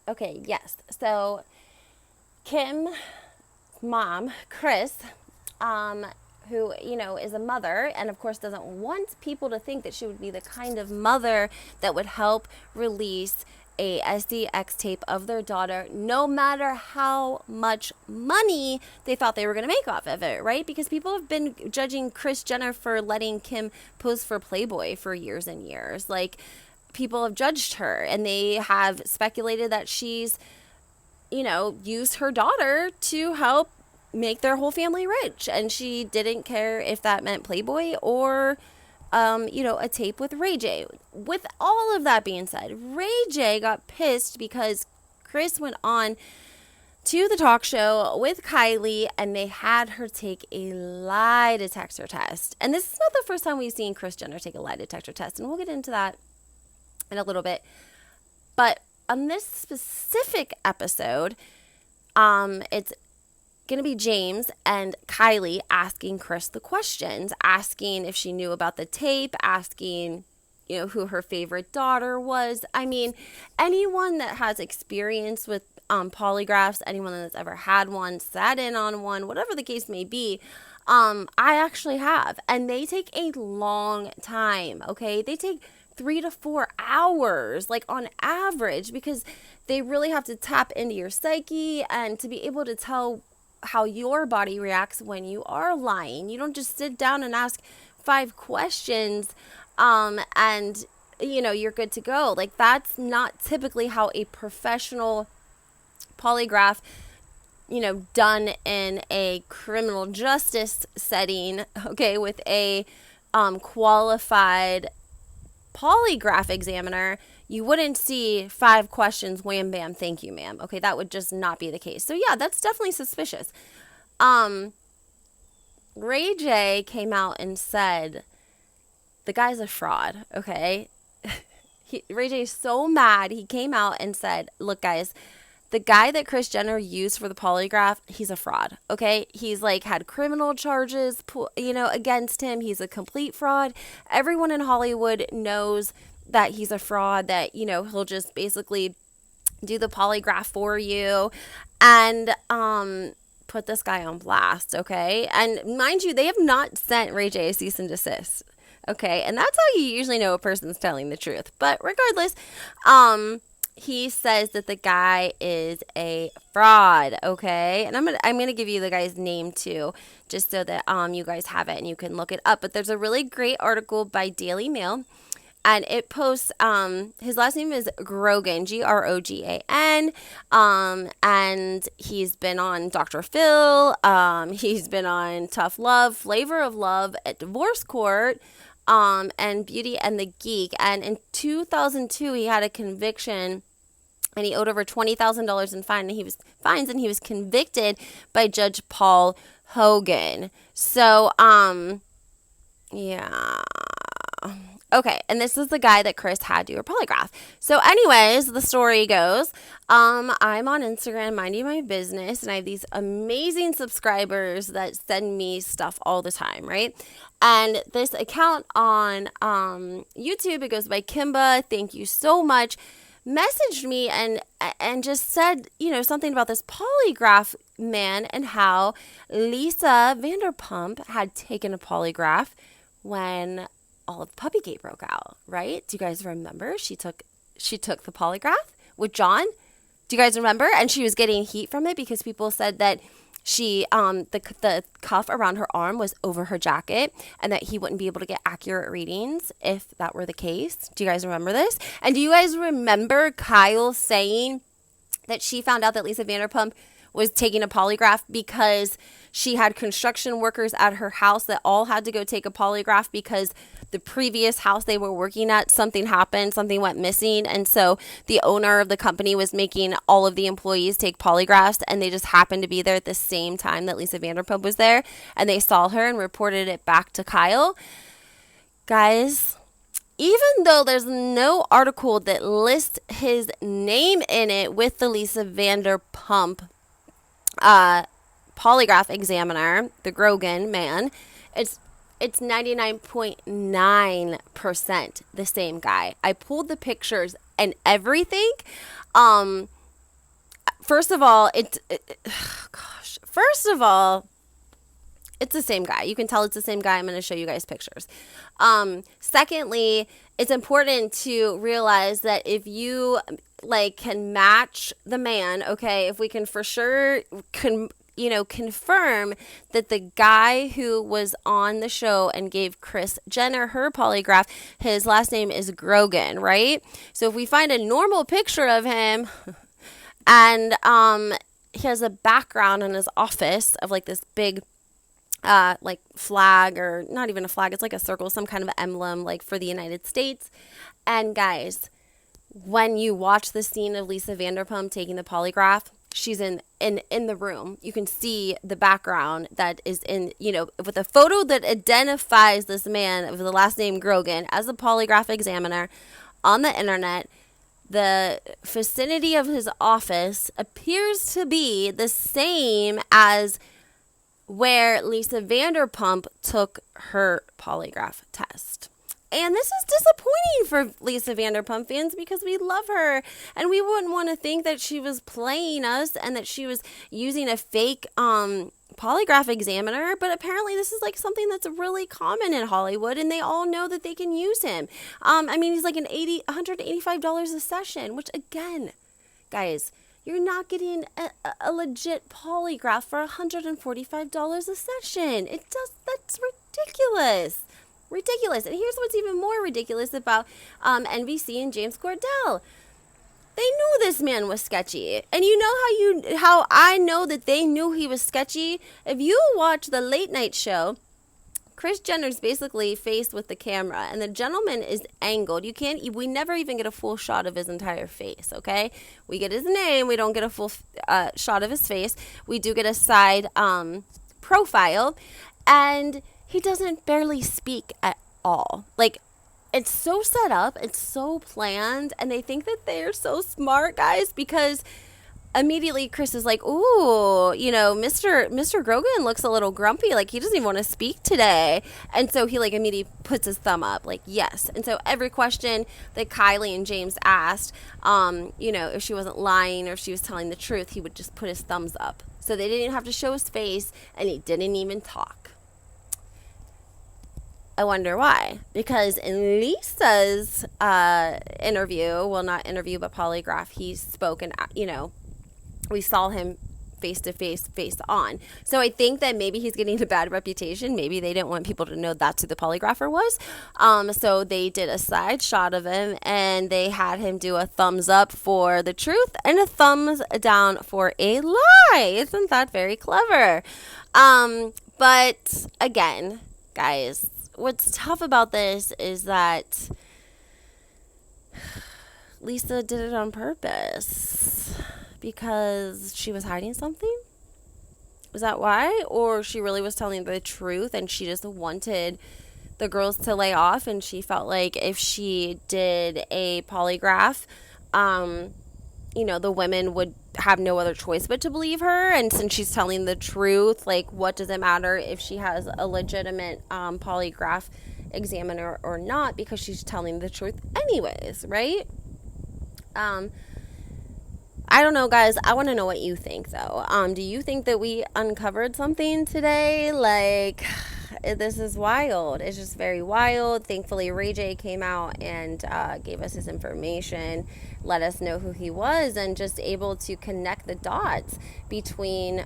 Okay, yes. So Kim's mom, Kris, um, who, is a mother and of course doesn't want people to think that she would be the kind of mother that would help release a SDX tape of their daughter, no matter how much money they thought they were going to make off of it, right? Because people have been judging Kris Jenner for letting Kim pose for Playboy for years and years. Like, people have judged her and they have speculated that she's, used her daughter to help make their whole family rich. And she didn't care if that meant Playboy or, a tape with RayJ. With all of that being said, RayJ got pissed because Kris went on to the talk show with Kylie and they had her take a lie detector test. And this is not the first time we've seen Kris Jenner take a lie detector test. And we'll get into that in a little bit. But on this specific episode, it's going to be James and Kylie asking Kris the questions, asking if she knew about the tape, asking, who her favorite daughter was. I mean, anyone that has experience with polygraphs, anyone that's ever had one, sat in on one, whatever the case may be, I actually have. And they take a long time, okay? They take 3 to 4 hours, like on average, because they really have to tap into your psyche and to be able to tell how your body reacts when you are lying. You don't just sit down and ask 5 questions and you're good to go. Like, that's not typically how a professional polygraph, done in a criminal justice setting, okay, with a qualified polygraph examiner, you wouldn't see 5 questions, wham, bam, thank you, ma'am. Okay, that would just not be the case. So yeah, that's definitely suspicious. RayJ came out and said, the guy's a fraud, okay? RayJ is so mad, he came out and said, look, guys, the guy that Kris Jenner used for the polygraph, he's a fraud, okay? He's like had criminal charges, against him. He's a complete fraud. Everyone in Hollywood knows that he's a fraud, that, he'll just basically do the polygraph for you and put this guy on blast, okay? And mind you, they have not sent RayJ a cease and desist, okay? And that's how you usually know a person's telling the truth. But regardless, he says that the guy is a fraud, okay? And I'm gonna give you the guy's name too, just so that you guys have it and you can look it up. But there's a really great article by Daily Mail, and it posts his last name is Grogan, Grogan, and he's been on Dr. Phil, he's been on Tough Love, Flavor of Love, at Divorce Court, and Beauty and the Geek. And in 2002, he had a conviction and he owed over $20,000 in fines, and he was convicted by Judge Paul Hogan. So, yeah. Okay, and this is the guy that Kris had do her polygraph. So anyways, the story goes, I'm on Instagram minding my business, and I have these amazing subscribers that send me stuff all the time, right? And this account on YouTube, it goes by Kimba, thank you so much, messaged me and just said, something about this polygraph man and how Lisa Vanderpump had taken a polygraph when all of Puppygate broke out, right? Do you guys remember? She took the polygraph with John. Do you guys remember? And she was getting heat from it because people said that she the cuff around her arm was over her jacket and that he wouldn't be able to get accurate readings if that were the case. Do you guys remember this? And do you guys remember Kyle saying that she found out that Lisa Vanderpump was taking a polygraph because she had construction workers at her house that all had to go take a polygraph because the previous house they were working at, something happened, something went missing. And so the owner of the company was making all of the employees take polygraphs, and they just happened to be there at the same time that Lisa Vanderpump was there, and they saw her and reported it back to Kyle. Guys, even though there's no article that lists his name in it with the Lisa Vanderpump polygraph examiner, the Grogan man, it's 99.9% the same guy. I pulled the pictures and everything. first of all, first of all, it's the same guy. You can tell it's the same guy. I'm going to show you guys pictures. Secondly, it's important to realize that if you like can match the man, okay, if we can for sure confirm that the guy who was on the show and gave Kris Jenner her polygraph, his last name is Grogan, right? So if we find a normal picture of him and he has a background in his office of like this big like flag, or not even a flag, it's like a circle, some kind of emblem like for the United States. And guys, when you watch the scene of Lisa Vanderpump taking the polygraph, she's in the room. You can see the background that is in, with a photo that identifies this man with the last name Grogan as a polygraph examiner on the internet. The vicinity of his office appears to be the same as where Lisa Vanderpump took her polygraph test. And this is disappointing for Lisa Vanderpump fans because we love her and we wouldn't want to think that she was playing us and that she was using a fake polygraph examiner. But apparently this is like something that's really common in Hollywood, and they all know that they can use him. He's like $185 a session, which again, guys, you're not getting a legit polygraph for $145 a session. That's ridiculous. Ridiculous. And here's what's even more ridiculous about NBC and James Cordell. They knew this man was sketchy. And you know how I know that they knew he was sketchy? If you watch the late night show, Kris Jenner's basically faced with the camera, and the gentleman is angled. We never even get a full shot of his entire face, okay? We get his name. We don't get a full shot of his face. We do get a side profile, and he doesn't barely speak at all. Like, it's so set up. It's so planned, and they think that they are so smart, guys, because immediately Kris is like, ooh, Mr. Grogan looks a little grumpy. Like, he doesn't even want to speak today. And so he like immediately puts his thumb up, like, yes. And so every question that Kylie and James asked, if she wasn't lying or if she was telling the truth, he would just put his thumbs up. So they didn't have to show his face, and he didn't even talk. I wonder why. Because in Lisa's interview, well, not interview, but polygraph, he spoke and, we saw him face to face on. So I think that maybe he's getting a bad reputation. Maybe they didn't want people to know that's who the polygrapher was. So they did a side shot of him, and they had him do a thumbs up for the truth and a thumbs down for a lie. Isn't that very clever? But again, guys, what's tough about this is that Lisa did it on purpose. Because she was hiding something? Is that why? Or she really was telling the truth and she just wanted the girls to lay off, and she felt like if she did a polygraph, the women would have no other choice but to believe her. And since she's telling the truth, like, what does it matter if she has a legitimate polygraph examiner or not, because she's telling the truth anyways, right? I don't know, guys. I want to know what you think, though. Do you think that we uncovered something today? Like, this is wild. It's just very wild. Thankfully, RayJ came out and gave us his information, let us know who he was, and just able to connect the dots between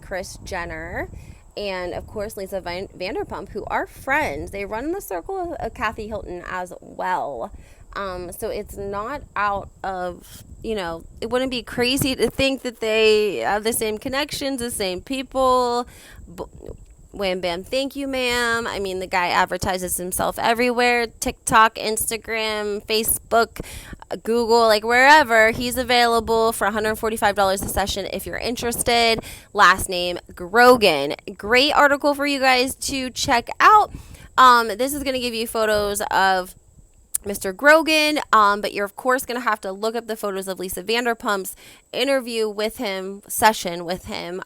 Kris Jenner and, of course, Lisa Vanderpump, who are friends. They run in the circle of Kathy Hilton as well. So it's not out of, it wouldn't be crazy to think that they have the same connections, the same people. Wham bam, thank you, ma'am. I mean, the guy advertises himself everywhere. TikTok, Instagram, Facebook, Google, like wherever. He's available for $145 a session if you're interested. Last name, Grogan. Great article for you guys to check out. This is going to give you photos of Mr. Grogan, but you're of course going to have to look up the photos of Lisa Vanderpump's interview with him, session with him,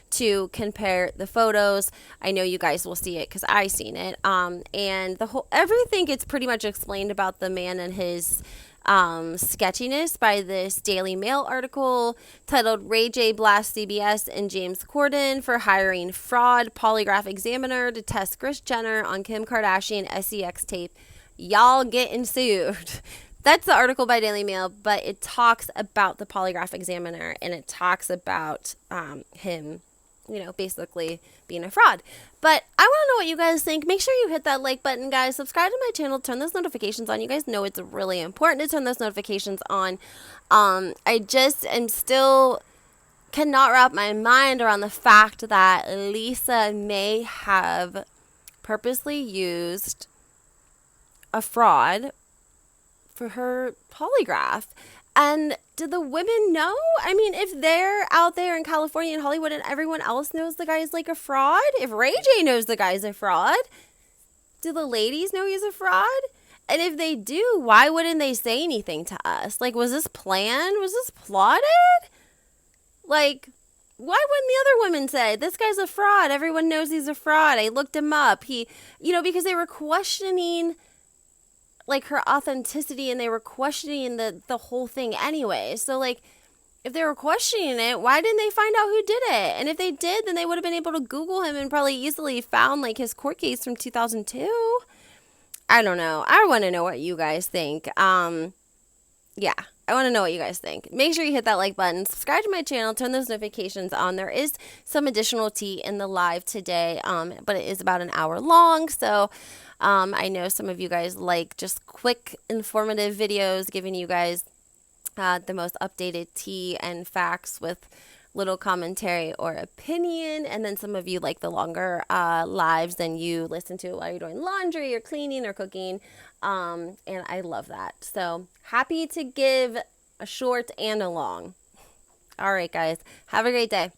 to compare the photos. I know you guys will see it because I seen it, and everything gets pretty much explained about the man and his sketchiness by this Daily Mail article titled RayJ blasts CBS and James Corden for hiring fraud polygraph examiner to test Kris Jenner on Kim Kardashian SEX tape. Y'all getting sued. That's the article by Daily Mail, but it talks about the polygraph examiner, and it talks about him, basically being a fraud. But I want to know what you guys think. Make sure you hit that like button, guys. Subscribe to my channel. Turn those notifications on. You guys know it's really important to turn those notifications on. I just am still cannot wrap my mind around the fact that Lisa may have purposely used a fraud for her polygraph. And did the women know? I mean, if they're out there in California and Hollywood and everyone else knows the guy's like a fraud, if Ray J knows the guy's a fraud, do the ladies know he's a fraud? And if they do, why wouldn't they say anything to us? Like, was this planned? Was this plotted? Like, why wouldn't the other women say, this guy's a fraud? Everyone knows he's a fraud. I looked him up. Because they were questioning like her authenticity, and they were questioning the whole thing anyway. So like, if they were questioning it, why didn't they find out who did it? And if they did, then they would have been able to Google him and probably easily found like his court case from 2002. I don't know. I want to know what you guys think. Yeah, I want to know what you guys think. Make sure you hit that like button, subscribe to my channel, turn those notifications on. There is some additional tea in the live today, but it is about an hour long. So I know some of you guys like just quick, informative videos, giving you guys the most updated tea and facts with little commentary or opinion. And then some of you like the longer lives than you listen to while you're doing laundry or cleaning or cooking. And I love that. So happy to give a short and a long. All right, guys. Have a great day.